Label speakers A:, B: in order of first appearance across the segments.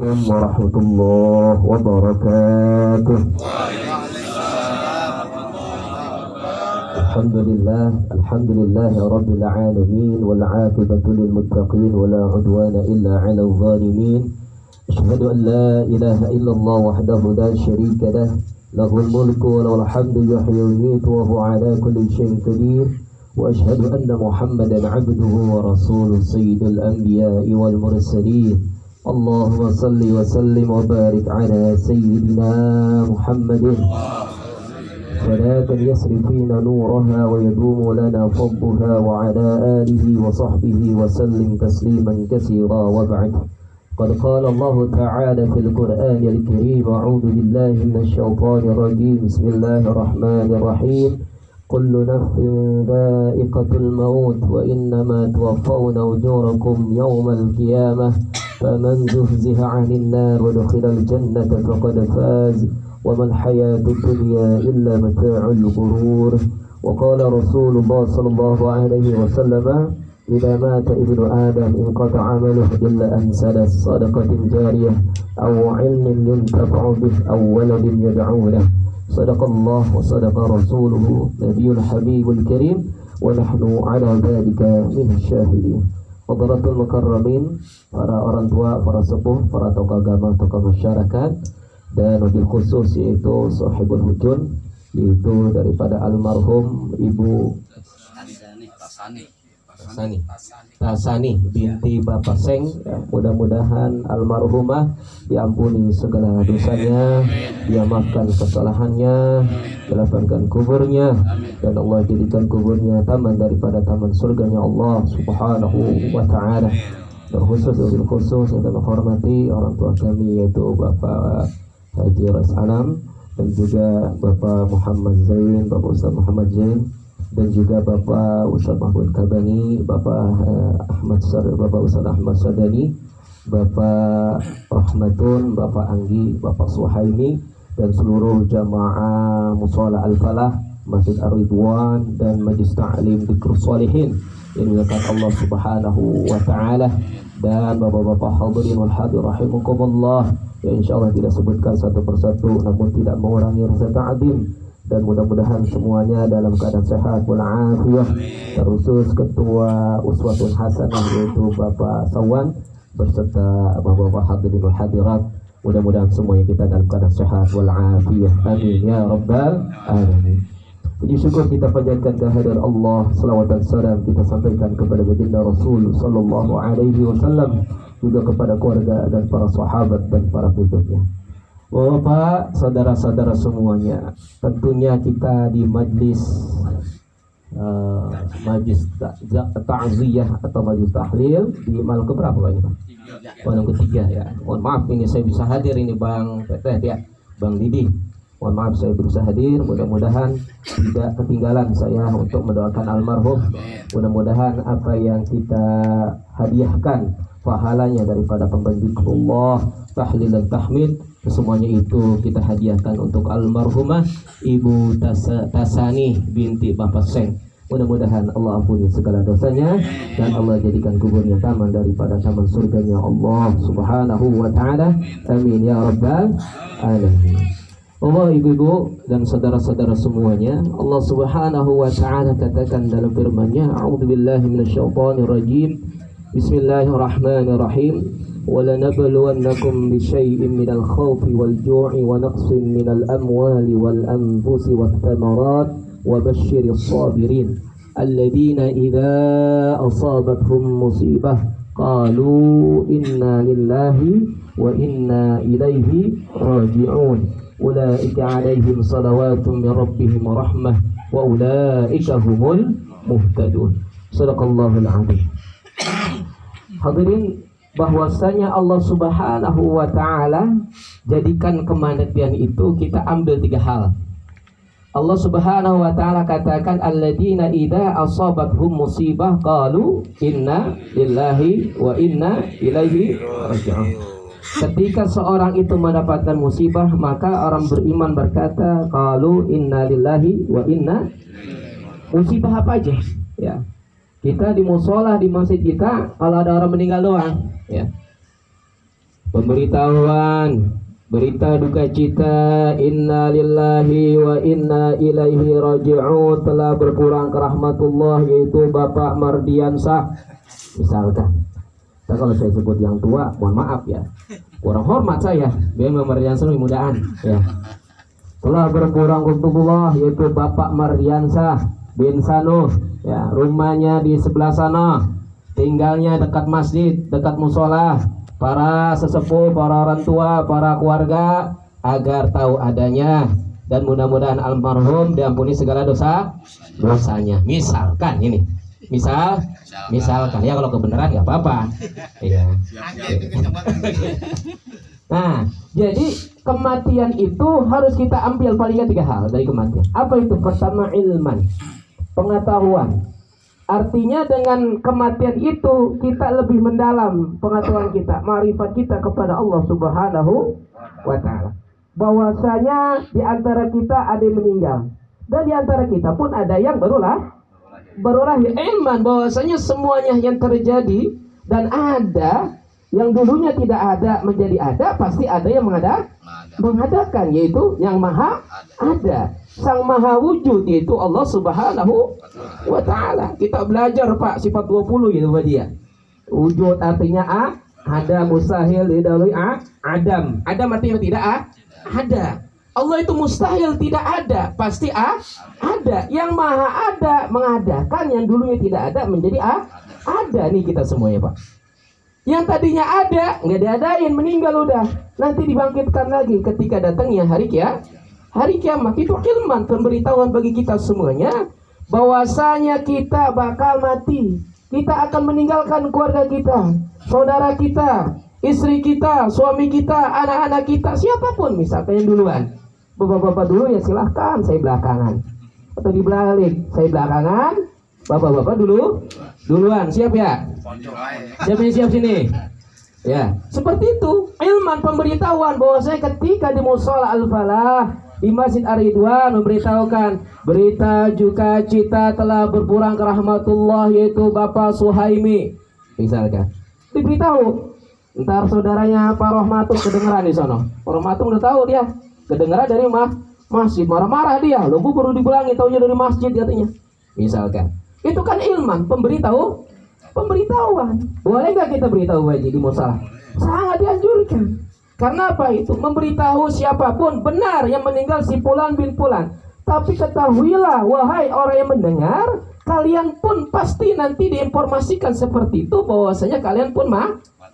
A: Assalamualaikum warahmatullahi wabarakatuh. Alhamdulillah rabbil alamin wal 'aqibatu lil muttaqin wa la 'udwana illa 'alal zalimin. Asyhadu an la ilaha illallah wahdahu la syarika lah, lahul mulku wa lahul hamdu yuhyi wa yumiitu wa huwa 'ala kulli syai'in qadir. Wa asyhadu anna Muhammadan 'abduhu wa rasuluhu sayyidul anbiya'i wal mursalin. Allahumma salli wa sallim wa barik ala sayyidina Muhammadin salatan yasri fina nuraha wa yadumu lana fadluha wa ala alihi wa sahbihi wa sallim tasliman katsira wa ba'd. Qad qala Allah ta'ala fil Qur'anil Karim, a'udzu billahi minasy syaithanir rajim. Bismillahirrahmanirrahim. Kullu nafsin dha'iqatul maut wa innama tuwaffawna ujurakum yawmal qiyamah. فمن زحزح عن النار ودخل الجنة فقد فاز وما الحياة الدنيا إلا متاع الغرور. وقال رسول الله صلى الله عليه وسلم إذا مات ابن آدم انقطع عمله إلا أن ثلاث: صدقة جارية أو علم ينتفع به أو ولد يدعو له. صدق الله وصدق رسوله نبي الحبيب الكريم ونحن على ذلك من الشاهدين. Hadratul mukarramin, para orang tua, para sepuh, para tokoh agama, tokoh masyarakat, dan wabil khusus yaitu sahibul hujun, yaitu daripada almarhum Ibu Tasani binti Bapak Seng, ya, mudah-mudahan almarhumah diampuni segala dosanya, dimaafkan kesalahannya, dilapangkan kuburnya, dan Allah jadikan kuburnya taman daripada taman surganya Allah Subhanahu wa ta'ala. Terkhusus yang kami hormati orang tua kami yaitu Bapak Haji Rais Anam, dan juga Bapak Muhammad Zain, Bapak Ustaz Muhammad Zain, dan juga Bapak Ustaz Mahmud Kabani, Bapak Ustaz Ahmad Sadani, Bapak Rahmatun, Bapak Anggi, Bapak Suhaimi, dan seluruh jamaah Mushola Al-Falah, Masjid Ar-Ridwan, dan Majlis Ta'lim Dzikrus Shalihin yang dimuliakan Allah Subhanahu wa ta'ala, dan bapak-bapak hadirin wal hadir rahimakumullah, yang insyaallah tidak sebutkan satu persatu namun tidak mengurangi rasa ta'zim, dan mudah-mudahan semuanya dalam keadaan sehat walafiat. Terkhusus ketua Uswatun Hasanah yaitu Bapak Sawan berserta bapak-bapak hadirin wal hadirat, mudah-mudahan semuanya kita dalam keadaan sehat walafiat, amin ya rabbal alamin. Puji syukur kita panjatkan kehadirat Allah, salawat dan salam kita sampaikan kepada baginda Rasul sallallahu alaihi wasallam, juga kepada keluarga dan para sahabat dan para pengikutnya. Bapak, saudara-saudara semuanya, tentunya kita di majlis ta'ziyah atau majlis tahlil di malam keberapa Pak ini Pak? Malam ketiga ya. Mohon maaf ini saya bisa hadir ini Bang Teteh ya, Bang Didi. Mohon maaf saya berusaha hadir, mudah-mudahan tidak ketinggalan saya untuk mendoakan almarhum. Mudah-mudahan apa yang kita hadiahkan pahalanya daripada pembendikrullah, tahlil dan tahmid, semuanya itu kita hadiahkan untuk almarhumah Ibu Tasani binti Bapak Seng. Mudah-mudahan Allah ampuni segala dosanya dan Allah jadikan kuburnya taman daripada taman surganya Allah Subhanahu wa ta'ala, amin ya rabbal alamin. Allah, ibu-ibu dan saudara-saudara semuanya, Allah Subhanahu wa ta'ala katakan dalam firman-Nya, a'udzubillahi minasyaitonir rajim. Bismillahirrahmanirrahim. وَلَنَبْلُوَنَّكُمْ بِشَيْءٍ مِنَ الْخَوْفِ وَالْجُوعِ وَنَقْصٍ مِنَ الْأَمْوَالِ وَالْأَنْفُسِ وَالثَّمَرَاتِ وَبَشِّرِ الصَّابِرِينَ الَّذِينَ إِذَا أَصَابَتْهُمْ مُصِيبَةٌ قَالُوا إِنَّا لِلَّهِ وَإِنَّا إِلَيْهِ رَاجِعُونَ أُولَئِكَ عَلَيْهِمْ صَلَوَاتٌ مِنْ رَبِّهِمْ وَرَحْمَةٌ وَأُولَئِكَ هُمُ الْمُهْتَدُونَ. Shadaqallahul adzim. Hadirin, bahwasanya Allah Subhanahu wa ta'ala jadikan kematian itu kita ambil tiga hal. Allah Subhanahu wa ta'ala katakan alladzina idza asabathum musibah qalu inna lillahi wa inna ilaihi raji'un. Ketika seorang itu mendapatkan musibah, maka orang beriman berkata qalu inna lillahi wa inna. Musibah apa aja ya. Kita di musola, di masjid kita, kalau ada orang meninggal doang ya. Pemberitahuan berita duka cita, inna lillahi wa inna ilaihi raji'un, telah berpulang ke rahmatullah, yaitu Bapak Mardiansah. Misalkan, nah, kalau saya sebut yang tua, mohon maaf ya, kurang hormat saya. Bapak Mardiansah mudah-mudahan ya. Telah berpulang ke rahmatullah, yaitu Bapak Mardiansah bin Sanuh ya, rumahnya di sebelah sana, tinggalnya dekat masjid, dekat musola. Para sesepuh, para orang tua, para keluarga agar tahu adanya, dan mudah-mudahan almarhum diampuni segala dosanya. Misalkan ini, misalkan ya, kalau kebenaran nggak apa-apa. Ya. Nah, jadi kematian itu harus kita ambil paling 3 hal dari kematian. Apa itu? Pertama, ilman, pengetahuan. Artinya dengan kematian itu kita lebih mendalam pengetahuan kita, ma'rifat kita kepada Allah Subhanahu wa ta'ala. Bahwasanya di antara kita ada yang meninggal, dan di antara kita pun ada yang baru lahir. Iman bahwasanya semuanya yang terjadi dan ada yang dulunya tidak ada menjadi ada, pasti ada yang mengadakan, yaitu yang maha ada. Sang maha wujud, yaitu Allah Subhanahu wa ta'ala. Kita belajar Pak sifat 20 gitu Pak dia. Wujud artinya ada, mustahil didahului adam. Adam artinya tidak ada. Allah itu mustahil tidak ada, pasti ada. Yang maha ada mengadakan yang dulunya tidak ada menjadi ada. Nih kita semuanya Pak. Yang tadinya ada nggak diadain, meninggal udah, nanti dibangkitkan lagi ketika datangnya hari kiamat. Itu ilman, pemberitahuan bagi kita semuanya bahwasanya kita bakal mati, kita akan meninggalkan keluarga kita, saudara kita, istri kita, suami kita, anak-anak kita, siapapun. Misalkan yang duluan, bapak-bapak dulu ya silahkan, saya belakangan, atau dibalik, saya belakangan, bapak-bapak duluan, siap ya? Siapa yang siap sini? Ya, seperti itu. Ilman, pemberitahuan bahwasanya ketika di musola Al-Falah di Masjid Ar-Ridwan memberitahukan berita duka cita telah berpulang ke rahmatullah, yaitu Bapak Suhaimi. Misalkan diberitahu, ntar saudaranya Pak Rohmatum kedengeran di sana. Pak Rohmatum udah tahu dia, kedengeran dari masjid, marah-marah dia. Lo baru dibilangin taunya dari masjid katanya. Misalkan itu kan ilman, pemberitahuan. Boleh gak kita beritahu wajib di musola? Sangat dianjurkan. Karena apa itu? Memberitahu siapapun, benar yang meninggal si Fulan bin Fulan. Tapi ketahuilah wahai orang yang mendengar, kalian pun pasti nanti diinformasikan seperti itu, bahwasanya kalian pun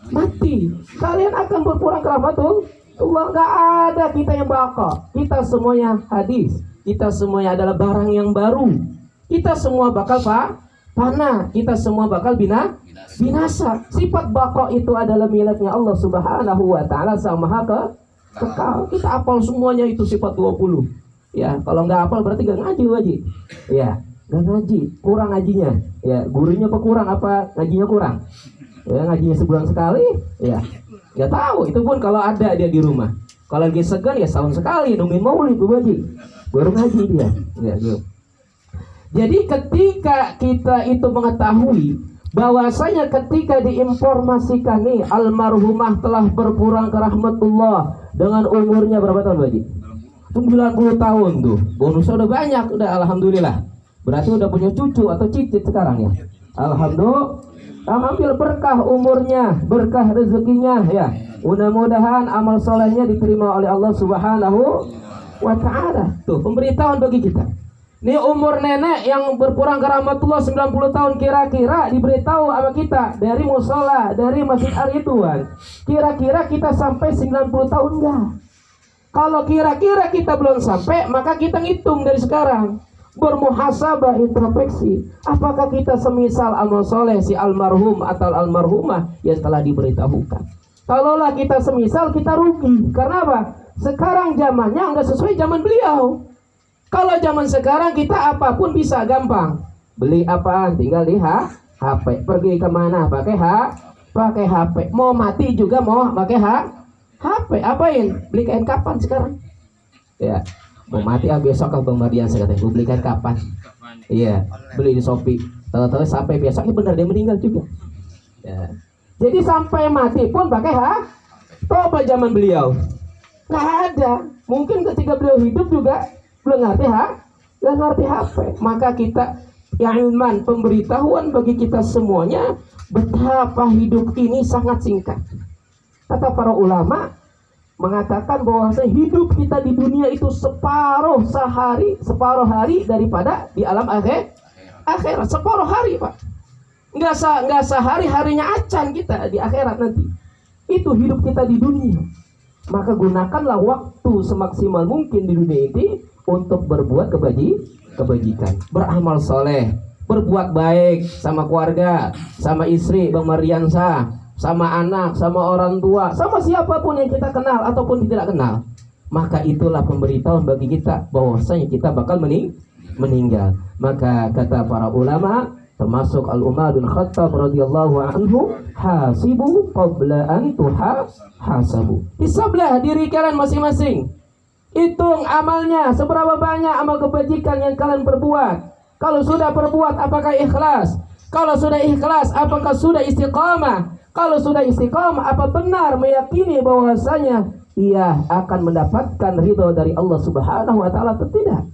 A: mati. Kalian akan berpulang ke rahmatullah. Gak ada kita yang bakal. Kita semuanya hadis. Kita semuanya adalah barang yang baru. Kita semua bakal panah, kita semua bakal binasa. Sifat baqa itu adalah miliknya Allah Subhanahu wa ta'ala, Sang Maha Kekal. Kita hafal semuanya itu sifat 20. Ya, kalau nggak hafal berarti nggak ngaji wajib. Ya, nggak ngaji, kurang ngajinya. Ya, gurunya apa kurang, apa ngajinya kurang? Ya, ngajinya sebulan sekali. Ya, nggak tahu. Itu pun kalau ada dia di rumah. Kalau lagi segan ya setahun sekali nungguin maulid wajib. Baru ngaji dia. Ya, gitu. Jadi ketika kita itu mengetahui bahwasanya ketika diinformasikan nih almarhumah telah berpulang ke rahmatullah dengan umurnya berapa tahun Baji? 90 tahun tuh. Bonusnya udah banyak, udah alhamdulillah. Berarti udah punya cucu atau cicit sekarang ya. Alhamdulillah. Ambil berkah umurnya, berkah rezekinya ya. Mudah-mudahan amal solehnya diterima oleh Allah Subhanahu wa ta'ala. Tuh pemberitahuan bagi kita. Nih umur nenek yang berpulang ke rahmatullah 90 tahun kira-kira diberitahu sama kita dari musola, dari Masjid Ar-Ridwan. Kira-kira kita sampai 90 tahun enggak? Kalau kira-kira kita belum sampai, maka kita ngitung dari sekarang. Bermuhasabah, introspeksi. Apakah kita semisal amal soleh si almarhum atau almarhumah yang telah diberitahukan? Kalaulah kita semisal, kita rugi. Karena apa? Sekarang zamannya enggak sesuai zaman beliau. Kalau zaman sekarang kita apapun bisa gampang. Beli apaan? Tinggal di HP. Pergi kemana? Pakai HP. Mau mati juga mau pakai HP. Apain? Beli kain kapan sekarang? Ya. Mau mati besok ke Bang Mardian saya katanya. Beli kain kapan? Iya. Beli di Shopee. Tahu-tahu sampai besoknya benar dia meninggal juga. Ya. Jadi sampai mati pun pakai
B: Coba zaman beliau nggak ada. Mungkin ketika beliau hidup juga belum ngerti HP. Maka kita ilman, pemberitahuan bagi kita semuanya betapa hidup ini sangat singkat. Kata para ulama mengatakan bahwa hidup kita di dunia itu separuh hari daripada di alam akhirat. Separuh hari, Pak. Nggak sehari harinya acan kita di akhirat nanti. Itu hidup kita di dunia. Maka gunakanlah waktu semaksimal mungkin di dunia ini untuk berbuat kebajikan, beramal soleh, berbuat baik sama keluarga, sama istri, Bang Mariansa, sama anak, sama orang tua, sama siapapun yang kita kenal ataupun tidak kenal. Maka itulah pemberitahuan bagi kita bahwasanya kita bakal meninggal. Maka kata para ulama, termasuk Al-Umar bin Khattab radhiyallahu anhu, hasibu qabla an tuhasabu. Hisablah diri kalian masing-masing. Hitung amalnya, seberapa banyak amal kebajikan yang kalian perbuat. Kalau sudah perbuat, apakah ikhlas? Kalau sudah ikhlas, apakah sudah istiqamah? Kalau sudah istiqamah, apa benar meyakini bahwasanya ia akan mendapatkan ridho dari Allah Subhanahu wa taala atau tidak?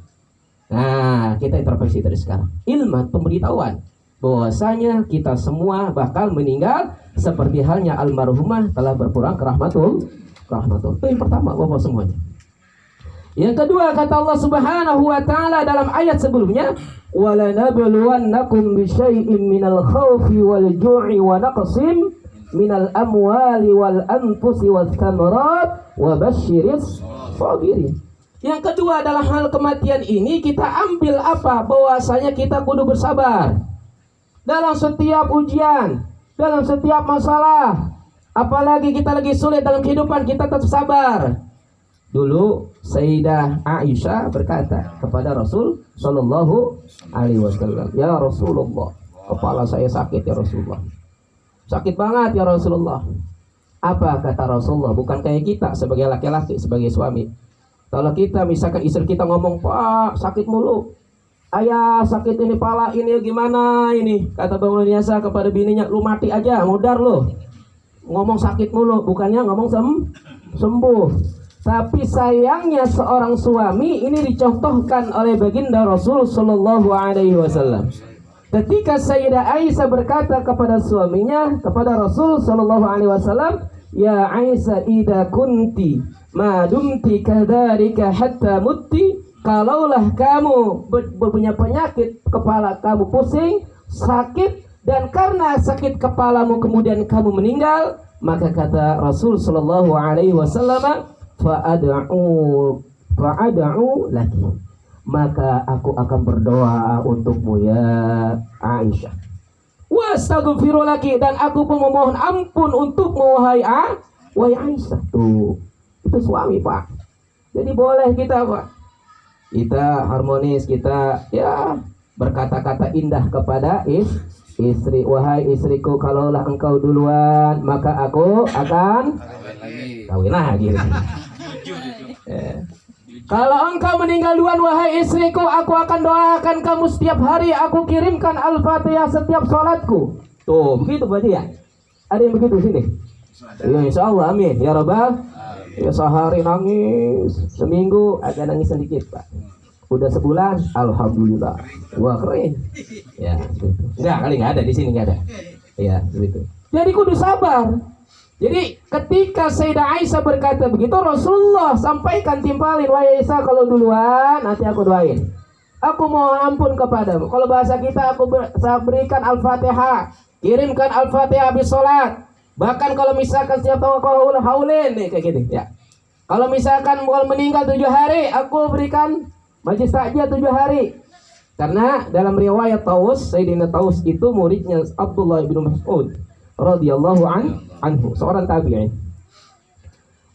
B: Nah, kita introspeksi dari sekarang. Ilmu pemberitahuan bahwasanya kita semua bakal meninggal seperti halnya almarhumah telah berpulang ke rahmatul. Itu yang pertama, Bapak semuanya. Yang kedua, kata Allah Subhanahu wa taala dalam ayat sebelumnya, "Wala nabluwannakum bisyai'in minal khaufi wal ju'i wa naqsim minal amwali wal anfusi wath thamarat wa basyiris sabirin." Yang kedua, dalam hal kematian ini kita ambil apa? Bahwasanya kita kudu bersabar dalam setiap ujian, dalam setiap masalah. Apalagi kita lagi sulit dalam kehidupan, kita tetap sabar. Dulu Sayyidah Aisyah berkata kepada Rasul Sallallahu Alaihi Wasallam, "Ya Rasulullah, kepala saya sakit ya Rasulullah. Sakit banget ya Rasulullah." Apa kata Rasulullah? Bukan kayak kita sebagai laki-laki, sebagai suami. Kalau kita misalkan istri kita ngomong, "Pak, sakit mulu. Ayah sakit ini, pala ini gimana ini?" Kata Bang Lunyasa kepada bininya, "Lu mati aja, mudar lu. Ngomong sakit mulu, bukannya ngomong sembuh." Tapi sayangnya seorang suami ini dicontohkan oleh baginda Rasul Sallallahu Alaihi Wasallam. Ketika Sayyidah Aisyah berkata kepada suaminya, kepada Rasul Sallallahu Alaihi Wasallam, "Ya Aisyah, idza kunti ma dumti kadzalika hatta mutti." Kalaulah kamu punya penyakit, kepala kamu pusing, sakit, dan karena sakit kepalamu kemudian kamu meninggal, maka kata Rasul Sallallahu Alaihi Wasallam, fa'ad'u laki, maka aku akan berdoa untukmu ya Aisyah. Wastaghfiru laki, dan aku pun memohon ampun untukmu wahai Aisyah. Tuh, itu suami, Pak. Jadi boleh kita, Pak, kita harmonis, kita ya berkata-kata indah kepada istri. "Wahai istriku, kalaulah engkau duluan, maka aku akan kawin lagi." Kalau engkau meninggal duluan wahai istriku, aku akan doakan kamu setiap hari. Aku kirimkan Al-Fatihah setiap sholatku. Tuh, begitu berarti ya? Ada yang begitu sini? Ya, insya Allah, amin. Ya Rabbal. Ya, sehari nangis, seminggu agak nangis sedikit, Pak. Udah sebulan, alhamdulillah. Wah, keren. Ya, begitu. Enggak, kali nggak ada di sini, nggak ada. Ya, begitu. Jadi kudu sabar. Jadi ketika Sayyidah Aisyah berkata begitu, Rasulullah sampaikan timpalin, "Wahai Aisyah, kalau duluan nanti aku doain. Aku mohon ampun kepadamu." Kalau bahasa kita, saya berikan Al-Fatihah, kirimkan Al-Fatihah habis sholat. Bahkan kalau misalkan setiap tahun haulin nih kayak gini ya. Kalau misalkan mau meninggal 7 hari, aku berikan majlis takziah 7 hari. Karena dalam riwayat Taus, Sayyidina Taus itu muridnya Abdullah bin Mas'ud radhiyallahu anhu, seorang tabi'in.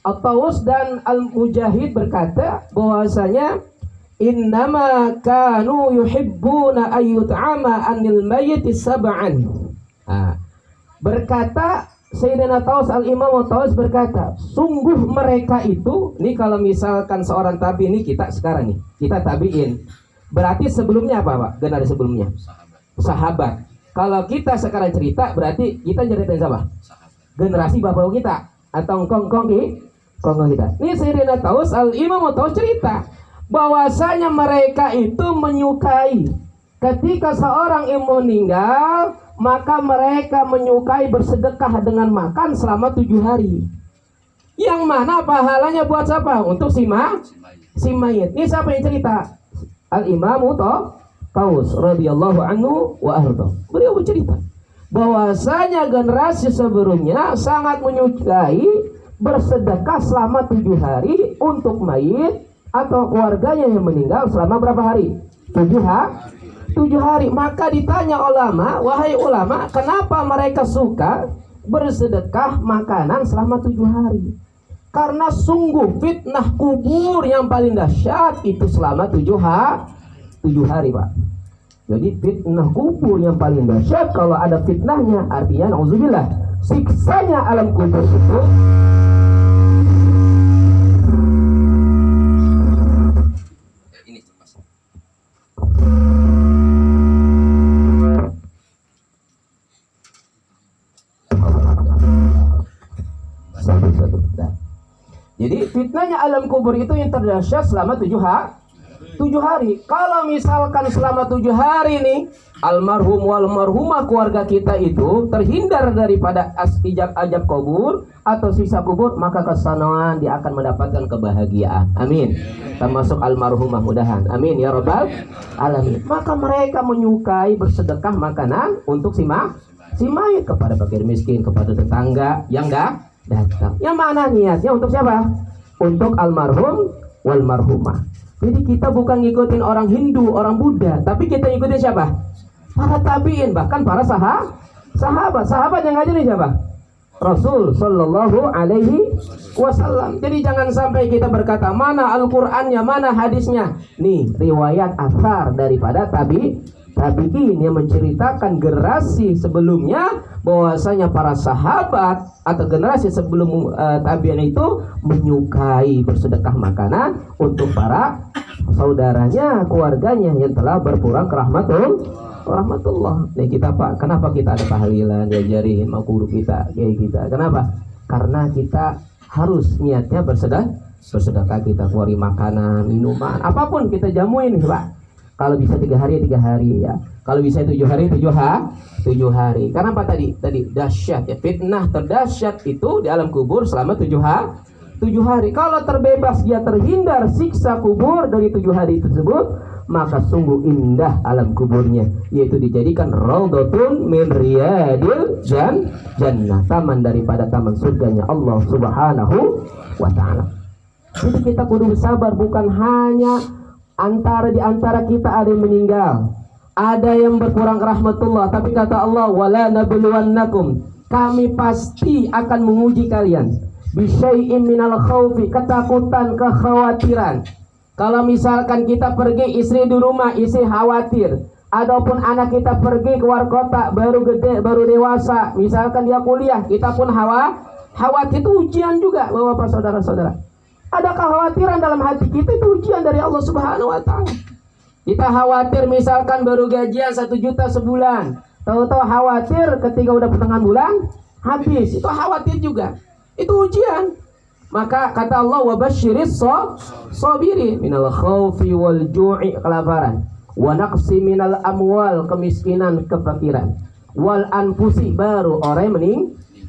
B: At-Taus dan Al-Mujahid berkata bahwasanya innama kanu yuhibbuna ayyut'ama anil mayyiti sab'an. Berkata Sayyidina Taus, Al-Imam Taus berkata, sungguh mereka itu, ini kalau misalkan seorang tabi, ini kita sekarang nih, kita tabiin. Berarti sebelumnya apa, Pak? Generasi sebelumnya sahabat. Kalau kita sekarang cerita, berarti kita ceritain siapa? Generasi bapak kita. atau kongkong kita. Ini Sayyidina Taus Al-Imam Taus cerita bahwasanya mereka itu menyukai ketika seorang yang meninggal, maka mereka menyukai bersedekah dengan makan selama 7 hari. Yang mana pahalanya buat siapa? Untuk si mayit. Ini siapa yang cerita? Al-Imam Taus radhiyallahu anhu wa arda. Beliau bercerita bahwasanya generasi sebelumnya sangat menyukai bersedekah selama 7 hari untuk mayit atau keluarganya yang meninggal selama berapa hari? 7 hari. Maka ditanya ulama, wahai ulama, kenapa mereka suka bersedekah makanan selama 7 hari? Karena sungguh fitnah kubur yang paling dahsyat itu selama 7 hari, Pak. Jadi fitnah kubur yang paling dahsyat, kalau ada fitnahnya artinya nauzubillah, siksanya alam kubur itu Jadi fitnahnya alam kubur itu yang terdahsyat selama 7 hari. Kalau misalkan selama 7 hari nih almarhum wal marhumah keluarga kita itu terhindar daripada ajab kubur atau sisa kubur, maka kesanaan dia akan mendapatkan kebahagiaan. Amin. Termasuk almarhumah mudahan. Amin ya rabbal alamin. Maka mereka menyukai bersedekah makanan untuk si mayit, kepada fakir miskin, kepada tetangga yang enggak datang. Yang mana niatnya untuk siapa? Untuk almarhum wal marhumah. Jadi kita bukan ngikutin orang Hindu, orang Buddha, tapi kita ngikutin siapa? Para tabiin, bahkan para sahabat. Sahabat yang ngajarin siapa? Rasul sallallahu alaihi wasallam. Jadi jangan sampai kita berkata mana Al-Qur'annya, mana hadisnya. Nih riwayat asar daripada tabiin yang menceritakan generasi sebelumnya bahwasanya para sahabat atau generasi sebelum tabi'in itu menyukai bersedekah makanan untuk para saudaranya, keluarganya yang telah berpulang ke rahmatullah. Nih kita Pak, kenapa kita ada tahlilan, diajarin sama guru kita, kiai kita? Kenapa? Karena kita harus niatnya bersedekah, kita keluarin makanan, minuman, apapun kita jamuin Pak. Kalau bisa 3 hari ya. Kalau bisa 7 hari 7 hari. Karena apa tadi dahsyat ya, fitnah terdahsyat itu di alam kubur selama 7 hari. Kalau terbebas dia terhindar siksa kubur dari 7 hari tersebut, maka sungguh indah alam kuburnya, yaitu dijadikan raudhatun min riyadil jannah, taman daripada taman surganya Allah Subhanahu wa taala. Jadi kita kudu bersabar, bukan hanya di antara kita ada yang meninggal, ada yang berkurang rahmatullah, tapi kata Allah wala nabluwannakum, kami pasti akan menguji kalian bisyai'in minal khaufi, ketakutan, kekhawatiran. Kalau misalkan kita pergi, istri di rumah, istri khawatir, ataupun anak kita pergi keluar kota, baru gede, baru dewasa, misalkan dia kuliah, kita pun khawatir. Itu ujian juga Bapak saudara-saudara. Ada kekhawatiran dalam hati kita, itu ujian dari Allah Subhanahu wa taala. Kita khawatir misalkan baru gajian 1 juta sebulan, tahu-tahu khawatir ketika udah pertengahan bulan habis, itu khawatir juga. Itu ujian. Maka kata Allah wabasyiris sabirin minal khaufi wal ju'i, kelaparan, wa naqsi minal amwal, kemiskinan, kefakiran, wal anfusi, baru orang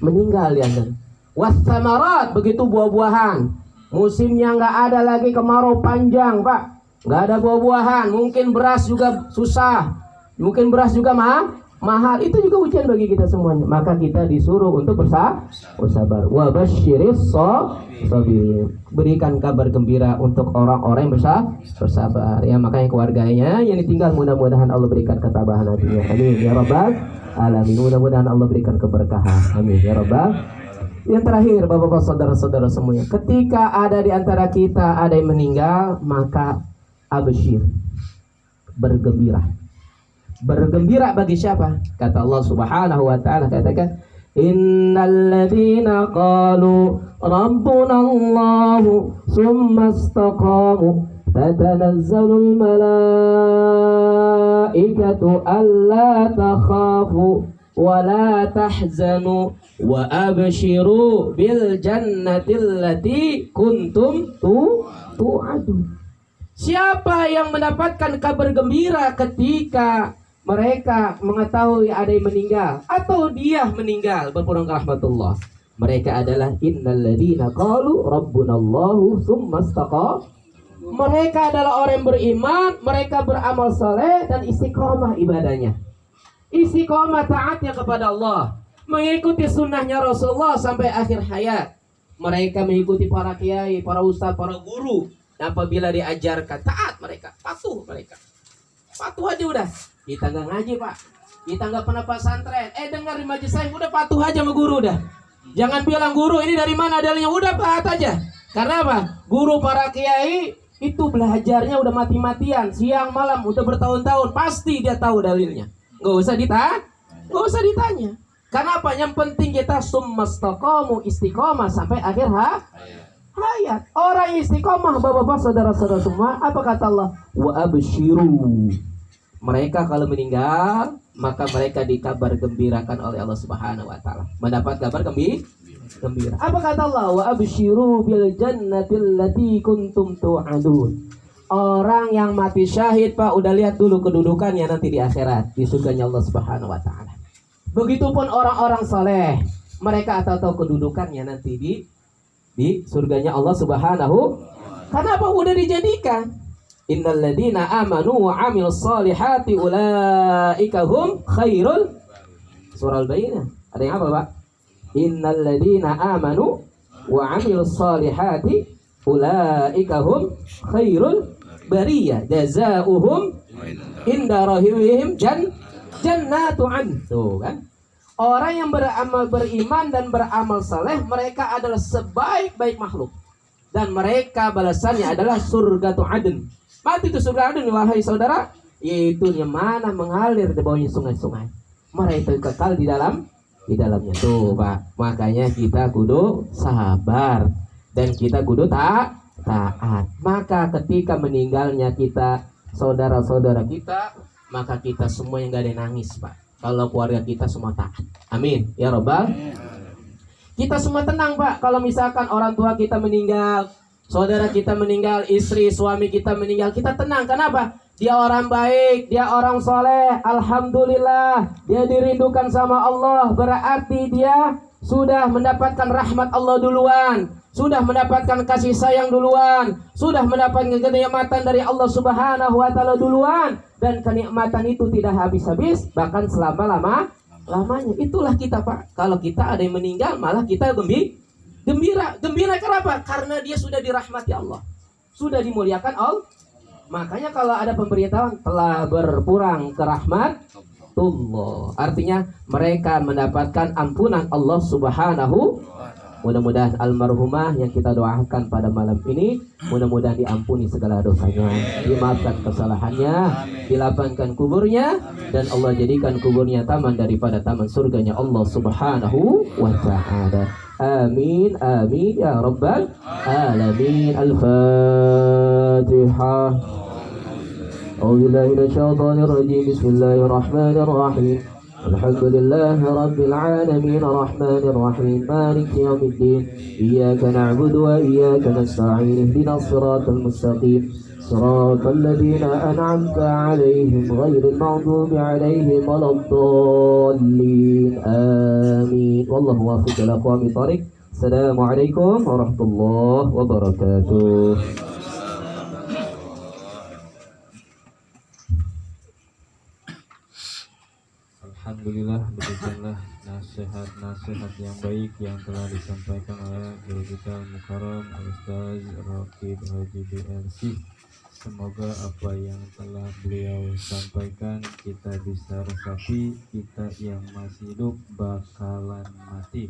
B: meninggal ya kan. Was samarat, begitu buah-buahan. Musimnya nggak ada lagi, kemarau panjang Pak, nggak ada buah-buahan, mungkin beras juga susah, mungkin beras juga mahal. Itu juga ujian bagi kita semuanya. Maka kita disuruh untuk bersabar. Wa basyiris sabirin, berikan kabar gembira untuk orang-orang yang bersabar ya. Makanya keluarganya yang ditinggal, mudah-mudahan Allah berikan ketabahan hatinya. Amin ya rabbal alamin. Mudah-mudahan Allah berikan keberkahan. Amin ya rabbal. Yang terakhir Bapak-bapak, saudara-saudara semuanya, ketika ada di antara kita ada yang meninggal, maka absyir, bergembira. Bergembira bagi siapa? Kata Allah Subhanahu wa taala, katakan innal ladzina qalu rabbuna Allahu tsumma istaqamu tatanazzalul malaikatu alla takhafu wala tahzanu wa abshiru bil jannatil lati kuntum tu'adun. Siapa yang mendapatkan kabar gembira ketika mereka mengetahui ada yang meninggal atau dia meninggal berpulang ke rahmatullah, mereka adalah innalladzina qalu rabbunallahu tsumma istaqamu. Mereka adalah orang yang beriman, mereka beramal saleh dan istiqomah ibadahnya. Istiqomah taatnya kepada Allah, mengikuti sunnahnya Rasulullah sampai akhir hayat. Mereka mengikuti para kiai, para ustaz, para guru. Apabila diajarkan taat mereka, patuh mereka. Patuh aja udah. Kita nggak ngaji pak, kita nggak pernah pesantren. Dengar di majelis saya udah patuh aja sama guru dah. Jangan bilang guru ini dari mana dalilnya, udah taat aja. Karena apa? Guru para kiai itu belajarnya udah mati-matian, siang malam udah bertahun-tahun, pasti dia tahu dalilnya. Nggak usah ditanya. Karena apa? Yang penting kita summastaqamu, istiqomah sampai akhir hayat. Orang istiqomah, bapak-bapak, saudara-saudara semua, apa kata Allah? Wa abshiru. Mereka kalau meninggal, maka mereka dikabar gembirakan oleh Allah Subhanahu wa taala. Mendapat kabar gembira. Apa kata Allah? Wa abshiru bil jannatil lati kuntum tu'adun. Orang yang mati syahid, Pak, udah lihat dulu kedudukannya nanti di akhirat, di surganya Allah Subhanahu wa taala. Begitupun orang-orang saleh, mereka tahu kedudukannya nanti di surganya Allah Subhanahu. Karena apa? Udah dijadikan. Innalladzina amanu wa 'amilus solihati ulaika hum khairul. Surah Al-Baqarah. Ada yang apa, Pak? Innalladzina amanu wa 'amilus solihati ulaika hum khairul bariyah. Jazaohum inda rabbihim jannatu 'adn. Tuh kan? Orang yang beriman dan beramal saleh, mereka adalah sebaik-baik makhluk. Dan mereka balasannya adalah surga Adn. Mati itu surga Adn, wahai saudara. Yaitu yang mana mengalir di bawahnya sungai-sungai. Mereka itu kekal di dalamnya. Tuh Pak, makanya kita kudu sabar. Dan kita kudu taat. Maka ketika meninggalnya kita, saudara-saudara kita, maka kita semua yang gak ada yang nangis Pak. Kalau keluarga kita semua taat. Amin. Ya Rabbal. Kita semua tenang Pak. Kalau misalkan orang tua kita meninggal, saudara kita meninggal, istri, suami kita meninggal, kita tenang. Kenapa? Dia orang baik, dia orang soleh. Alhamdulillah. Dia dirindukan sama Allah. Berarti dia sudah mendapatkan rahmat Allah duluan. Sudah mendapatkan kasih sayang duluan. Sudah mendapatkan kenikmatan dari Allah Subhanahu wa taala duluan. Dan kenikmatan itu tidak habis-habis, bahkan selama-lamanya. Itulah kita Pak. Kalau kita ada yang meninggal, malah kita gembira. Gembira kenapa? Karena dia sudah dirahmati Allah, sudah dimuliakan Allah. Makanya kalau ada pemberitahuan telah berpulang ke rahmatullah, artinya mereka mendapatkan ampunan Allah Subhanahu. Mudah-mudahan almarhumah yang kita doakan pada malam ini, mudah-mudahan diampuni segala dosanya, dimaafkan kesalahannya, dilapangkan kuburnya, dan Allah jadikan kuburnya taman daripada taman surganya Allah Subhanahu wa ta'ala. Amin, amin ya rabbal alamin. Al-Fatihah. A'udzubillahi minasyaitonir rajim. Bismillahirrahmanirrahim. Alhamdulillahi rabbil alamin arrahmanir rahim maliki yaumiddin iyyaka na'budu wa iyyaka nasta'in ihdinas siratal mustaqim siratal ladzina an'amta 'alaihim ghairil maghdubi 'alaihim waladdallin amin. Wallahu muwaffiq ila aqwamit thoriq. Assalamualaikum warahmatullahi wabarakatuh.
C: Alhamdulillah, demikianlah nasihat-nasihat yang baik yang telah disampaikan oleh guru kita Mukarram Ustaz Raqib Haji BRC. Semoga apa yang telah beliau sampaikan kita bisa resapi. Kita yang masih hidup bakalan mati.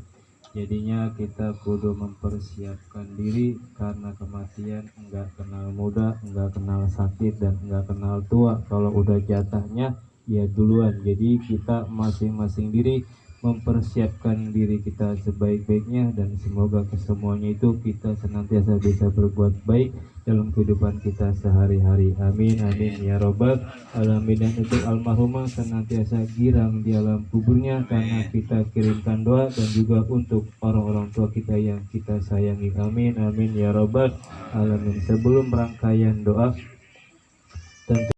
C: Jadinya kita kudu mempersiapkan diri, karena kematian enggak kenal muda, enggak kenal sakit, dan enggak kenal tua. Kalau udah jatahnya ya duluan. Jadi kita masing-masing diri mempersiapkan diri kita sebaik-baiknya, dan semoga kesemuanya itu kita senantiasa bisa berbuat baik dalam kehidupan kita sehari-hari. Amin amin ya robbal alamin. Dan untuk almarhumah senantiasa girang di alam kuburnya karena kita kirimkan doa, dan juga untuk orang-orang tua kita yang kita sayangi. Amin amin ya robbal alamin. Sebelum rangkaian doa, tentu